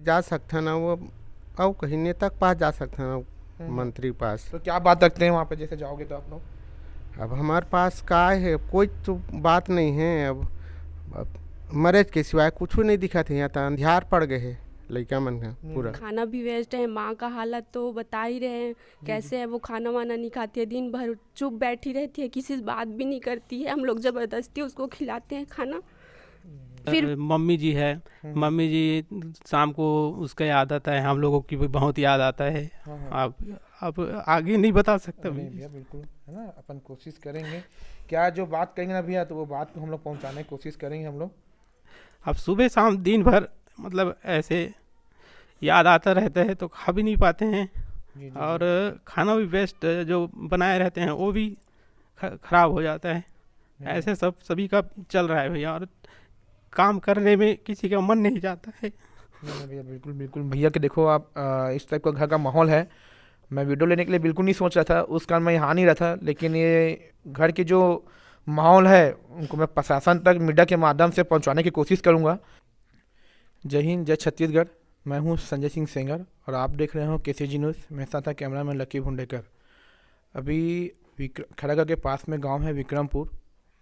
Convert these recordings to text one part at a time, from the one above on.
जा सकता ना वो, और कहीं नेता के पास जा सकता ना, मंत्री के पास। तो क्या बात रखते हैं वहाँ पे जैसे जाओगे तो आप लोग? अब हमारे पास का है, कोई तो बात नहीं है। अब मरेज के सिवाय कुछ नहीं दिखा थे, यहाँ तो अंधियार पड़ गए है लड़का मन का पूरा। खाना भी वेस्ट है। माँ का हालत तो बता ही रहे हैं कैसे है। वो खाना वाना नहीं खाती है, दिन भर चुप बैठी रहती है, किसी से बात भी नहीं करती है। हम लोग ज़बरदस्ती उसको खिलाते हैं खाना। फिर मम्मी जी है। मम्मी जी शाम को उसका याद आता है, हम लोगों की भी बहुत याद आता है। हाँ हाँ। अब आगे नहीं बता सकता नहीं भैया। भैया बिल्कुल, है ना, अपन कोशिश करेंगे। क्या जो बात कहेंगे ना भैया, तो वो बात को हम लोग पहुँचाने की कोशिश करेंगे हम लोग। अब सुबह शाम दिन भर मतलब ऐसे याद आता रहता है तो खा भी नहीं पाते हैं। जी जी और खाना भी वेस्ट जो बनाए रहते हैं वो भी खराब हो जाता है। ऐसे सब सभी का चल रहा है भैया, और काम करने में किसी का मन नहीं जाता है। नहीं नहीं भैया बिल्कुल बिल्कुल भैया के देखो आप, इस टाइप का घर का माहौल है। मैं वीडियो लेने के लिए बिल्कुल नहीं सोच रहा था, उस कारण मैं यहाँ नहीं रहा था, लेकिन ये घर के जो माहौल है उनको मैं प्रशासन तक मीडिया के माध्यम से पहुँचाने की कोशिश करूँगा। जय हिंद, जय छत्तीसगढ़। मैं हूँ संजय सिंह सेंगर और आप देख रहे हो KCG न्यूज़। मेरे साथ है कैमरा मैन लकी भुंडेकर। अभी खड़ागढ़ के पास में गांव है विक्रमपुर।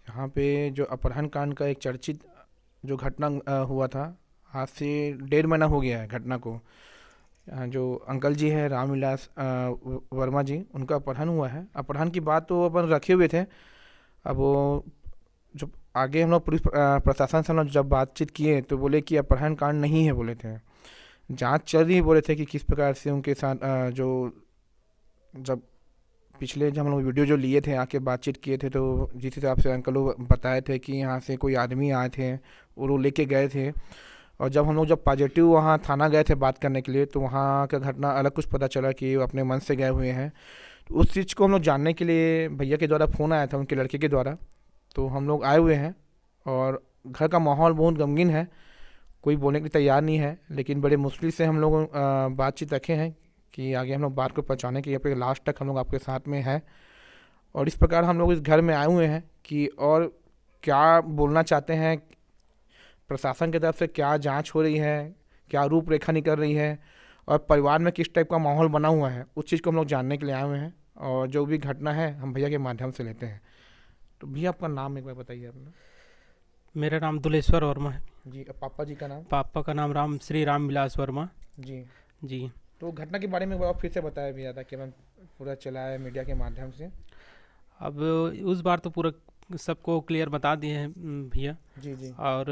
यहाँ पे जो अपहरण कांड का एक चर्चित जो घटना हुआ था, आज से 1.5 महीना हो गया है घटना को। जो अंकल जी है रामविलास वर्मा जी, उनका अपहरण हुआ है। अपहरण की बात तो अपन रखे हुए थे। अब वो जब आगे हम लोग पुलिस प्रशासन से हम लोग जब बातचीत किए तो बोले कि अपहरण कांड नहीं है, बोले थे जांच चल रही, बोले थे कि किस प्रकार से उनके साथ जो जब पिछले जब हम लोग वीडियो जो लिए थे आके बातचीत किए थे, तो जिस हिसाब से अंकल लोग बताए थे कि यहाँ से कोई आदमी आए थे और वो लेके गए थे। और जब हम लोग जब पॉजिटिव वहाँ थाना गए थे बात करने के लिए, तो वहाँ का घटना अलग कुछ पता चला कि वो अपने मन से गए हुए हैं। तो उस चीज़ को हम लोग जानने के लिए भैया के द्वारा फ़ोन आया था उनके लड़के के द्वारा, तो हम लोग आए हुए हैं। और घर का माहौल बहुत गमगीन है, कोई बोलने के लिए तैयार नहीं है, लेकिन बड़े मुश्किल से हम लोग बातचीत रखे हैं कि आगे हम लोग बात को पहुँचाने के लिए लास्ट तक हम लोग आपके साथ में हैं। और इस प्रकार हम लोग इस घर में आए हुए हैं कि और क्या बोलना चाहते हैं, प्रशासन की तरफ से क्या जांच हो रही है, क्या रूपरेखा निकल रही है, और परिवार में किस टाइप का माहौल बना हुआ है, उस चीज़ को हम लोग जानने के लिए आए हुए हैं। और जो भी घटना है हम भैया के माध्यम से लेते हैं। तो भैया आपका नाम एक बार बताइए अपना। मेरा नाम दुलेश्वर वर्मा है। जी, अब पापा जी का नाम? पापा का नाम श्री राम विलास वर्मा जी। जी। तो घटना के बारे में एक बार फिर से बताया भैया था कि मैं पूरा चलाया मीडिया के माध्यम से। अब उस बार तो पूरा सबको क्लियर बता दिए हैं भैया। जी जी। और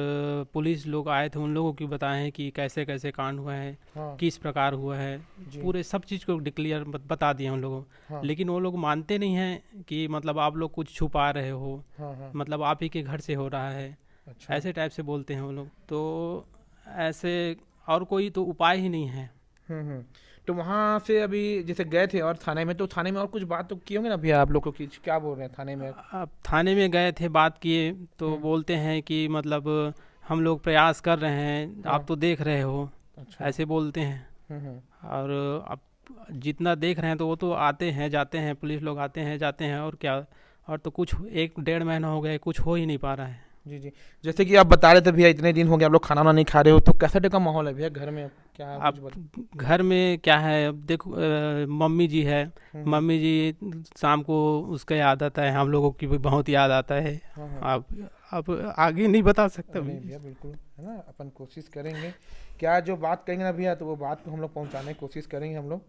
पुलिस लोग आए थे, उन लोगों की बताए हैं कि कैसे कैसे कांड हुआ है, हाँ किस प्रकार हुआ है, जी। पूरे सब चीज़ को डिक्लियर बता दिए उन लोगों। हाँ लेकिन वो लोग मानते नहीं हैं कि मतलब आप लोग कुछ छुपा रहे हो, हाँ हाँ। मतलब आप ही के घर से हो रहा है, अच्छा। ऐसे टाइप से बोलते हैं वो लोग। तो ऐसे और कोई तो उपाय ही नहीं है। हम्म। तो वहाँ से अभी जैसे गए थे और थाने में, तो थाने में और कुछ बात तो किए होंगे ना भैया आप लोग को, कि क्या बोल रहे हैं थाने में? अब थाने में गए थे, बात किए तो बोलते हैं कि मतलब हम लोग प्रयास कर रहे हैं, हाँ। आप तो देख रहे हो, अच्छा। ऐसे बोलते हैं। हम्म। और अब जितना देख रहे हैं तो वो तो आते हैं जाते हैं, पुलिस लोग आते हैं जाते हैं, और क्या। और तो कुछ 1-1.5 महीना हो गया, कुछ हो ही नहीं पा रहा है। जी जी। जैसे कि आप बता रहे थे भैया इतने दिन हो गए आप लोग खाना वाना नहीं खा रहे हो, तो कैसा टाइप का माहौल है भैया घर में? क्या अब कुछ घर में क्या है, अब देखो मम्मी जी है। मम्मी जी शाम को उसका याद आता है, हम लोगों की भी बहुत याद आता है। हाँ हाँ। अब आगे नहीं बता सकता नहीं भैया। भैया बिल्कुल, है ना, अपन कोशिश करेंगे। क्या जो बात कहेंगे ना भैया, तो वो बात को हम लोग पहुँचाने की कोशिश करेंगे हम लोग।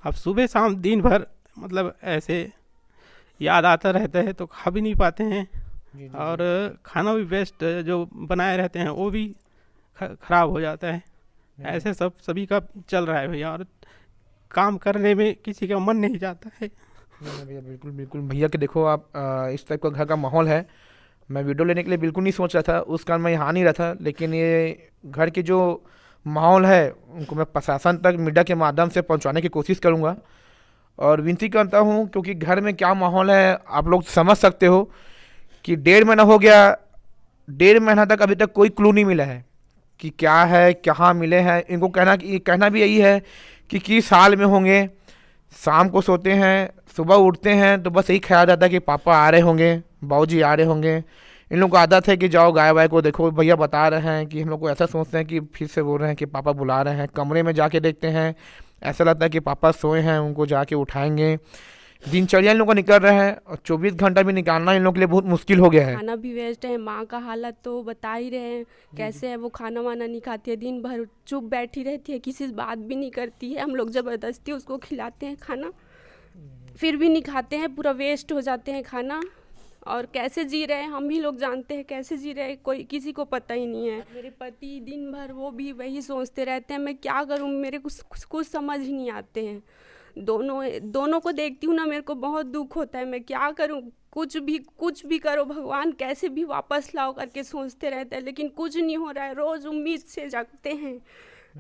अब सुबह शाम दिन भर मतलब ऐसे याद आता रहता है तो खा भी नहीं पाते हैं। जी जी। और खाना भी वेस्ट जो बनाए रहते हैं वो भी खराब हो जाता है। ऐसे सब सभी का चल रहा है भैया, और काम करने में किसी का मन नहीं जाता है। नहीं भैया बिल्कुल बिल्कुल भैया के देखो आप, इस टाइप का घर का माहौल है। मैं वीडियो लेने के लिए बिल्कुल नहीं सोच रहा था, उस कारण मैं यहाँ नहीं रहा था, लेकिन ये घर के जो माहौल है उनको मैं प्रशासन तक मीडिया के माध्यम से पहुँचाने की कोशिश करूँगा। और विनती करता हूँ, क्योंकि घर में क्या माहौल है आप लोग समझ सकते हो कि 1.5 महीना हो गया, 1.5 महीना तक अभी तक कोई क्लू नहीं मिला है कि क्या है, कहाँ मिले हैं। इनको कहना भी यही है कि किस हाल में होंगे। शाम को सोते हैं, सुबह उठते हैं तो बस यही ख्याल रहता है कि पापा आ रहे होंगे, बाबूजी आ रहे होंगे, इन लोग को आदत है कि जाओ गाय वाय को देखो। भैया बता रहे हैं कि हम लोग को ऐसा सोचते हैं कि फिर से बोल रहे हैं कि पापा बुला रहे हैं, कमरे में जाके देखते हैं ऐसा लगता है कि पापा सोए हैं, उनको जाके उठाएंगे। दिनचर्या इन लोग का निकल रहा है और 24 घंटा भी निकालना इन लोग के लिए बहुत मुश्किल हो गया है। खाना भी वेस्ट है। माँ का हालत तो बता ही रहे हैं कैसे है, वो खाना वाना नहीं खाती है, दिन भर चुप बैठी रहती है, किसी से बात भी नहीं करती है। हम लोग ज़बरदस्ती उसको खिलाते हैं खाना, फिर भी नहीं खाते हैं, पूरा वेस्ट हो जाते हैं खाना। और कैसे जी रहे हैं हम ही लोग जानते हैं, कैसे जी रहे हैं कोई किसी को पता ही नहीं है। मेरे पति दिन भर वो भी वही सोचते रहते हैं, मैं क्या करूँ, मेरे कुछ समझ ही नहीं आते हैं। दोनों को देखती हूँ ना, मेरे को बहुत दुख होता है, मैं क्या करूँ। कुछ भी करो भगवान, कैसे भी वापस लाओ करके सोचते रहते हैं, लेकिन कुछ नहीं हो रहा है। रोज़ उम्मीद से जगते हैं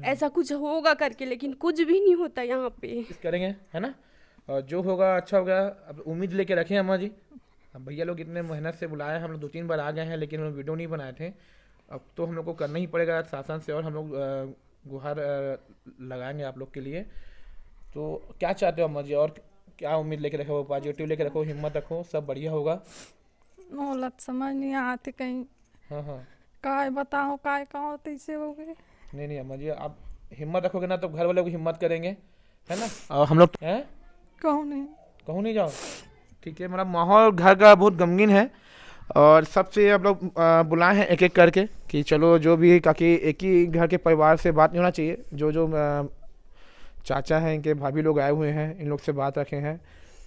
ऐसा कुछ होगा करके, लेकिन कुछ भी नहीं होता यहाँ पे। करेंगे है ना, और जो होगा अच्छा होगा। अब उम्मीद लेके रखें अम्मा जी। अब भैया लोग इतने मेहनत से बुलाए, हम लोग 2-3 बार आ गए हैं, लेकिन हम लोग वीडियो नहीं बनाए थे। अब तो हम लोग को करना ही पड़ेगा शासन से, और हम लोग गुहार लगाएंगे आप लोग के लिए। तो क्या चाहते हो अम्मा जी, और क्या उम्मीद लेके रखो, पॉजिटिव लेके रखो, हिम्मत रखो, सब बढ़िया होगा। मोहलत समझ नहीं आती कहीं, हाँ काय बताओ काय कहो तैसे हो गए। नहीं अम्मा जी, आप हिम्मत रखोगे ना तो घर वाले को हिम्मत करेंगे, है ना। और हम लोग हैं कहूँ नहीं जाओ, ठीक है। मतलब माहौल घर का बहुत गमगीन है, और सबसे आप लोग बुलाए हैं एक एक करके कि चलो जो भी, ताकि एक ही घर के परिवार से बात नहीं होना चाहिए। जो चाचा हैं, इनके भाभी लोग आए हुए हैं, इन लोग से बात रखे हैं।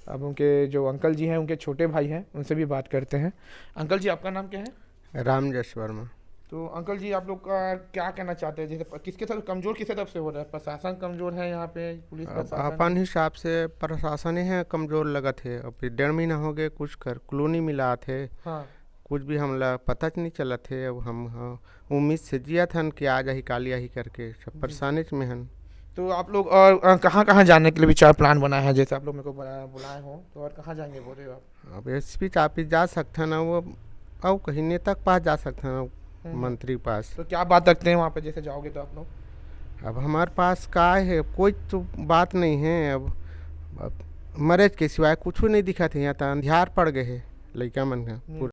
अब उनके जो अंकल जी हैं, उनके छोटे भाई हैं, उनसे भी बात करते हैं। अंकल जी आपका नाम क्या है? रामजस वर्मा। तो अंकल जी आप लोग का क्या कहना चाहते हैं, जैसे किसके तरफ कमज़ोर, किस तरफ से हो रहा है? प्रशासन कमज़ोर है यहाँ पे, पुलिस प्रशासन? अपन हिसाब से प्रशासन ही है कमज़ोर लगा थे। अब 1.5 महीना हो गए, कुछ कर क्लू नहीं मिला थे। हाँ, कुछ भी हमला पता नहीं चला थे। अब हम उम्मीद से जिया था कि आ जाही कालिया ही करके, सब परेशानी में हन। तो आप लोग और कहाँ जाने के लिए विचार प्लान बना है? जैसे आप लोग मेरे को बुलाए हो, तो और कहाँ जाएंगे बोल रहे हो आप? अब एसपी ऑफिस जा सकते ना, वो और कहीं नेता के पास जा सकते ना, मंत्री के पास। तो क्या बात रखते हैं वहाँ पे जैसे जाओगे तो आप लोग? अब हमारे पास का है, कोई तो बात नहीं है। अब मरेज के सिवाय कुछ नहीं दिखा थे। यहाँ तो अंधियार पड़ गए है लड़का मन का।